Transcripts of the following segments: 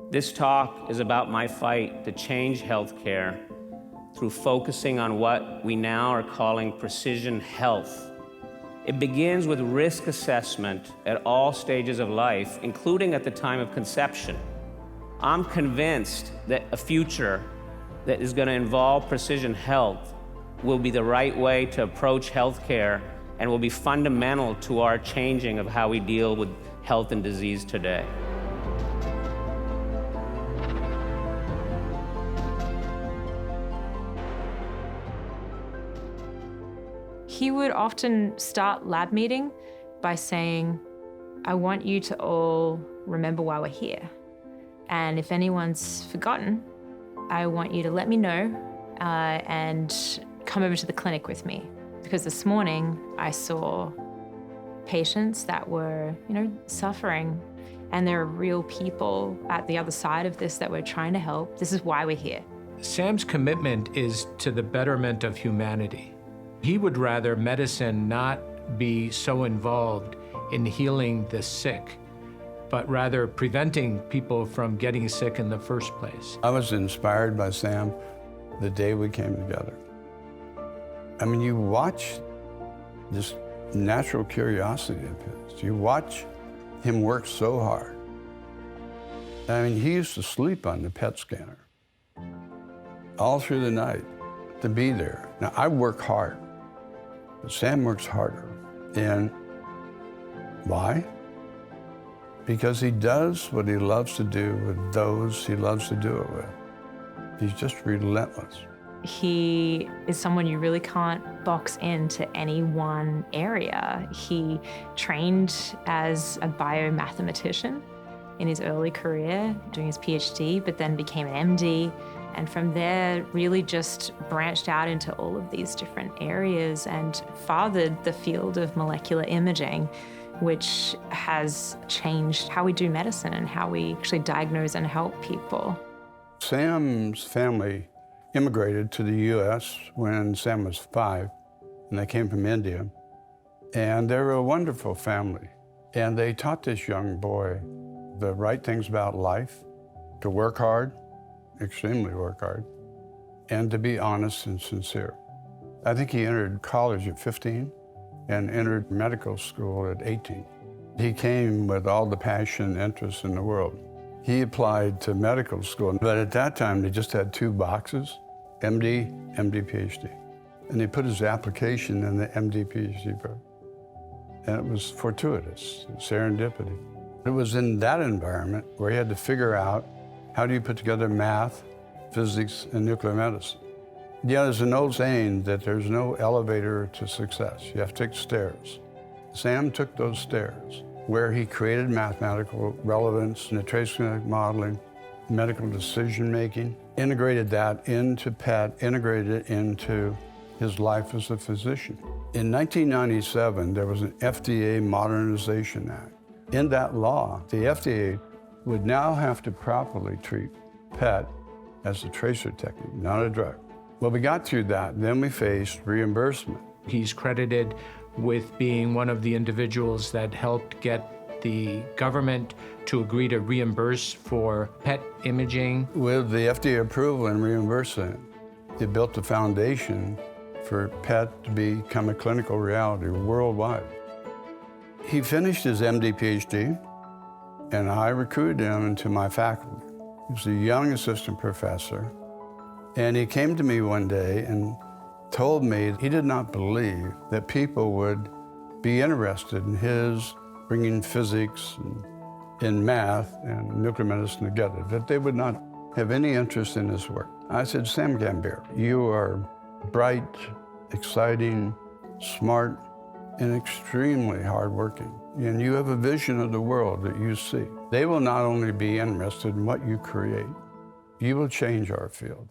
This talk is about my fight to change healthcare through focusing on what we now are calling precision health. It begins with risk assessment at all stages of life, including at the time of conception. I'm convinced that a future that is going to involve precision health will be the right way to approach healthcare and will be fundamental to our changing of how we deal with health and disease today. He would often start lab meeting by saying, I want you to all remember why we're here. And if anyone's forgotten, I want you to let me know and come over to the clinic with me. Because this morning I saw patients that were, suffering, and there are real people at the other side of this that we're trying to help. This is why we're here. Sam's commitment is to the betterment of humanity. He would rather medicine not be so involved in healing the sick, but rather preventing people from getting sick in the first place. I was inspired by Sam the day we came together. I mean, you watch this natural curiosity of his. You watch him work so hard. I mean, he used to sleep on the PET scanner all through the night to be there. Now, I work hard, but Sam works harder. And why? Because he does what he loves to do with those he loves to do it with. He's just relentless. He is someone you really can't box into any one area. He trained as a biomathematician in his early career, doing his PhD, but then became an MD. And from there, really just branched out into all of these different areas and fathered the field of molecular imaging, which has changed how we do medicine and how we actually diagnose and help people. Sam's family immigrated to the US when Sam was 5, and they came from India. And they were a wonderful family. And they taught this young boy the right things about life, to work hard, extremely work hard, and to be honest and sincere. I think he entered college at 15 and entered medical school at 18. He came with all the passion and interest in the world. He applied to medical school, but at that time they just had 2 boxes, MD, MD, PhD. And they put his application in the MD, PhD program. And it was fortuitous, serendipity. It was in that environment where he had to figure out how do you put together math, physics, and nuclear medicine. There's an old saying that there's no elevator to success. You have to take stairs. Sam took those stairs where he created mathematical relevance, nutritional modeling, medical decision-making, integrated that into PET, integrated it into his life as a physician. In 1997, there was an FDA Modernization Act. In that law, the FDA would now have to properly treat PET as a tracer technique, not a drug. Well, we got through that, then we faced reimbursement. He's credited with being one of the individuals that helped get the government to agree to reimburse for PET imaging. With the FDA approval and reimbursement, it built the foundation for PET to become a clinical reality worldwide. He finished his MD, PhD, and I recruited him into my faculty. He was a young assistant professor, and he came to me one day and told me he did not believe that people would be interested in his bringing physics and math and nuclear medicine together, that they would not have any interest in his work. I said, Sam Gambhir, you are bright, exciting, smart, and extremely hardworking. And you have a vision of the world that you see. They will not only be interested in what you create, you will change our field.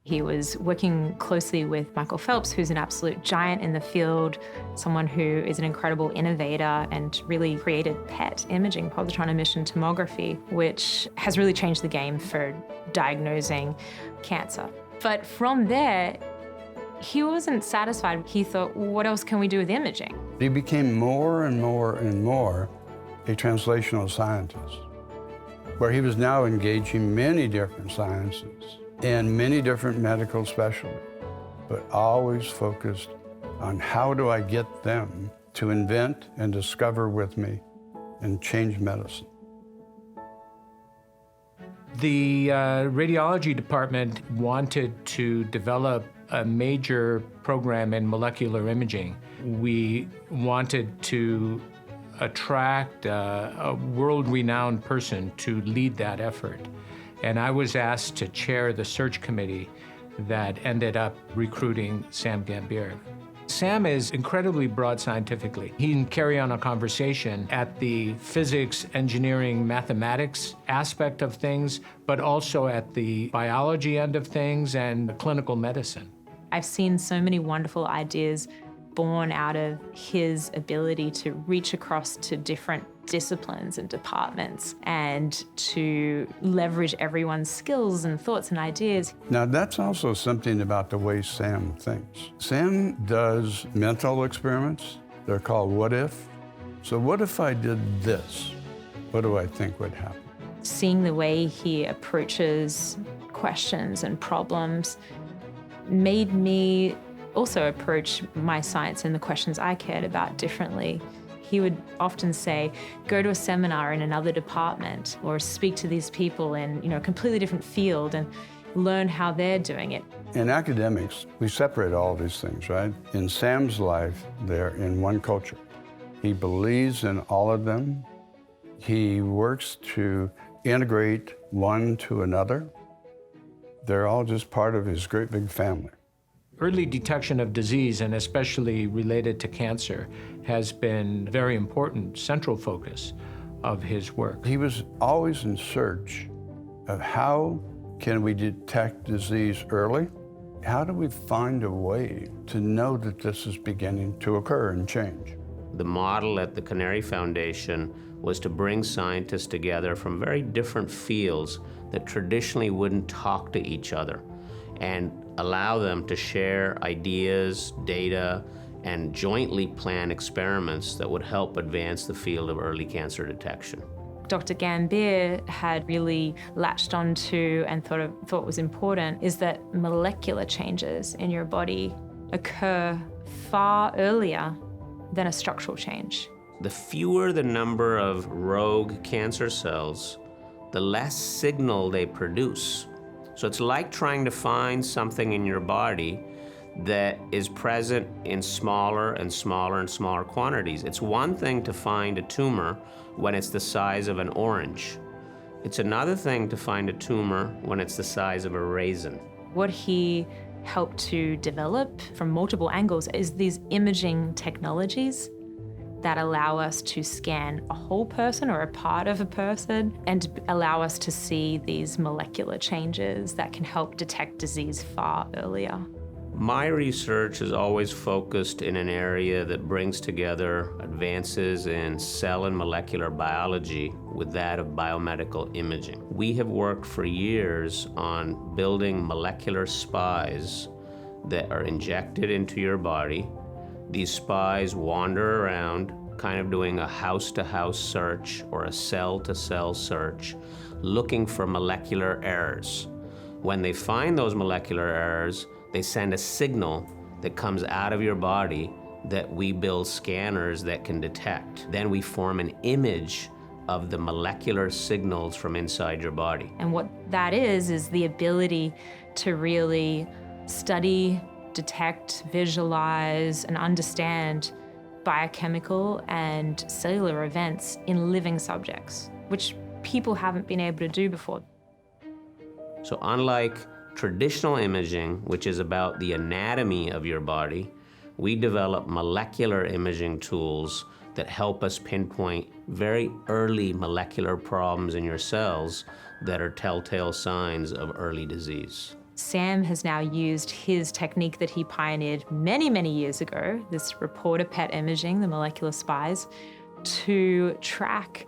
He was working closely with Michael Phelps, who's an absolute giant in the field, someone who is an incredible innovator and really created PET imaging, positron emission tomography, which has really changed the game for diagnosing cancer. But from there, he wasn't satisfied. He thought, what else can we do with imaging? He became more and more and more a translational scientist. where he was now engaging many different sciences and many different medical specialties, but always focused on how do I get them to invent and discover with me and change medicine. The radiology department wanted to develop a major program in molecular imaging. We wanted to attract a world-renowned person to lead that effort. And I was asked to chair the search committee that ended up recruiting Sam Gambhir. Sam is incredibly broad scientifically. He can carry on a conversation at the physics, engineering, mathematics aspect of things, but also at the biology end of things and clinical medicine. I've seen so many wonderful ideas born out of his ability to reach across to different disciplines and departments and to leverage everyone's skills and thoughts and ideas. Now, that's also something about the way Sam thinks. Sam does mental experiments. They're called what if. So what if I did this? What do I think would happen? Seeing the way he approaches questions and problems made me also approach my science and the questions I cared about differently. He would often say, go to a seminar in another department or speak to these people in a completely different field and learn how they're doing it. In academics, we separate all these things, right? In Sam's life, they're in one culture. He believes in all of them. He works to integrate one to another. They're all just part of his great big family. Early detection of disease, and especially related to cancer, has been a very important central focus of his work. He was always in search of how can we detect disease early? How do we find a way to know that this is beginning to occur and change? The model at the Canary Foundation was to bring scientists together from very different fields that traditionally wouldn't talk to each other and allow them to share ideas, data, and jointly plan experiments that would help advance the field of early cancer detection. Dr. Gambhir had really latched onto and thought was important is that molecular changes in your body occur far earlier than a structural change. The fewer the number of rogue cancer cells, the less signal they produce. So it's like trying to find something in your body that is present in smaller and smaller and smaller quantities. It's one thing to find a tumor when it's the size of an orange. It's another thing to find a tumor when it's the size of a raisin. What he helped to develop from multiple angles is these imaging technologies that allow us to scan a whole person or a part of a person and allow us to see these molecular changes that can help detect disease far earlier. My research is always focused in an area that brings together advances in cell and molecular biology with that of biomedical imaging. We have worked for years on building molecular spies that are injected into your body. These spies wander around, kind of doing a house-to-house search or a cell-to-cell search, looking for molecular errors. When they find those molecular errors, they send a signal that comes out of your body that we build scanners that can detect. Then we form an image of the molecular signals from inside your body. And what that is the ability to really study, detect, visualize, and understand biochemical and cellular events in living subjects, which people haven't been able to do before. So unlike traditional imaging, which is about the anatomy of your body, we develop molecular imaging tools that help us pinpoint very early molecular problems in your cells that are telltale signs of early disease. Sam has now used his technique that he pioneered many, many years ago, this reporter PET imaging, the molecular spies, to track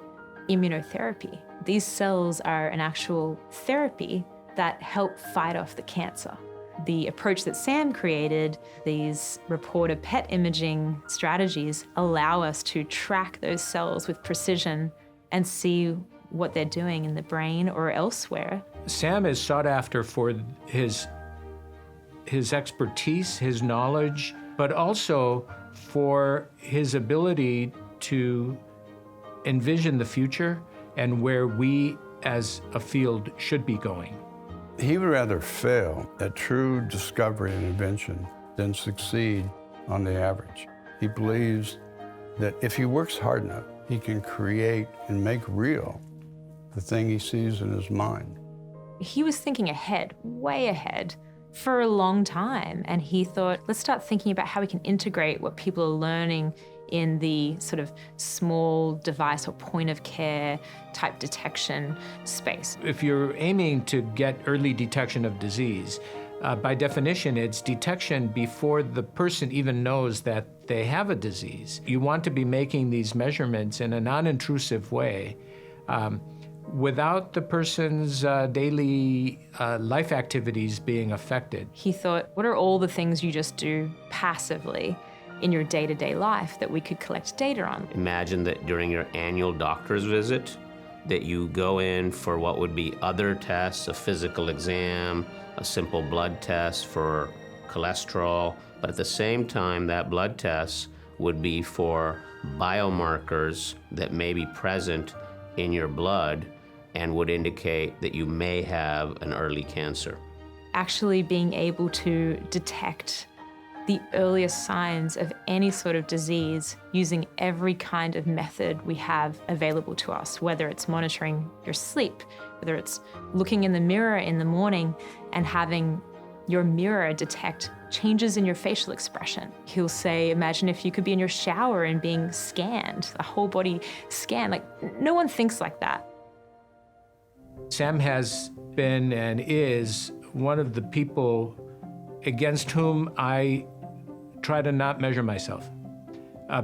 immunotherapy. These cells are an actual therapy that help fight off the cancer. The approach that Sam created, these reporter PET imaging strategies, allow us to track those cells with precision and see what they're doing in the brain or elsewhere. Sam is sought after for his expertise, his knowledge, but also for his ability to envision the future and where we as a field should be going. He would rather fail at true discovery and invention than succeed on the average. He believes that if he works hard enough, he can create and make real the thing he sees in his mind. He was thinking ahead, way ahead, for a long time. And he thought, let's start thinking about how we can integrate what people are learning in the sort of small device or point of care type detection space. If you're aiming to get early detection of disease, by definition, it's detection before the person even knows that they have a disease. You want to be making these measurements in a non-intrusive way without the person's daily life activities being affected. He thought, what are all the things you just do passively in your day-to-day life that we could collect data on? Imagine that during your annual doctor's visit, that you go in for what would be other tests, a physical exam, a simple blood test for cholesterol, but at the same time, that blood test would be for biomarkers that may be present in your blood and would indicate that you may have an early cancer. Actually being able to detect the earliest signs of any sort of disease using every kind of method we have available to us, whether it's monitoring your sleep, whether it's looking in the mirror in the morning and having your mirror detect changes in your facial expression. He'll say, imagine if you could be in your shower and being scanned, a whole body scan. Like, no one thinks like that. Sam has been and is one of the people against whom I try to not measure myself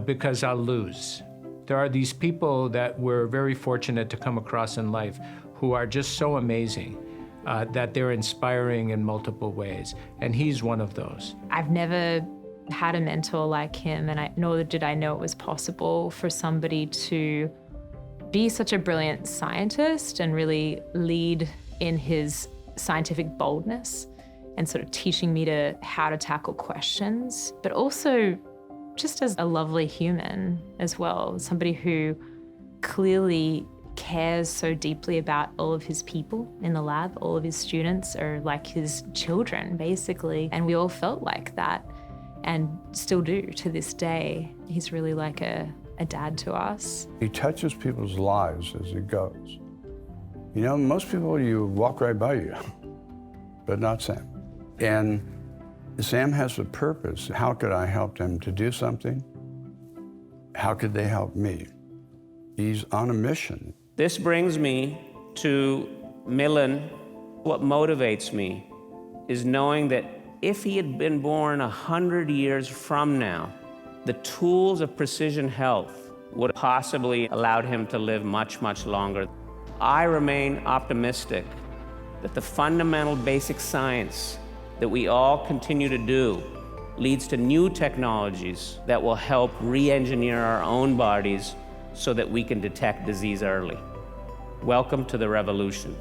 because I'll lose. There are these people that we're very fortunate to come across in life who are just so amazing that they're inspiring in multiple ways, and he's one of those. I've never had a mentor like him, and nor did I know it was possible for somebody to be such a brilliant scientist and really lead in his scientific boldness and sort of teaching me how to tackle questions, but also just as a lovely human as well, somebody who clearly cares so deeply about all of his people in the lab. All of his students are like his children, basically, and we all felt like that and still do to this day. He's really like a dad to us. He touches people's lives as he goes. You know, most people, you walk right by you, but not Sam. And Sam has a purpose. How could I help them to do something? How could they help me? He's on a mission. This brings me to Millen. What motivates me is knowing that if he had been born 100 years from now, the tools of precision health would possibly allowed him to live much, much longer. I remain optimistic that the fundamental basic science that we all continue to do leads to new technologies that will help re-engineer our own bodies so that we can detect disease early. Welcome to the revolution.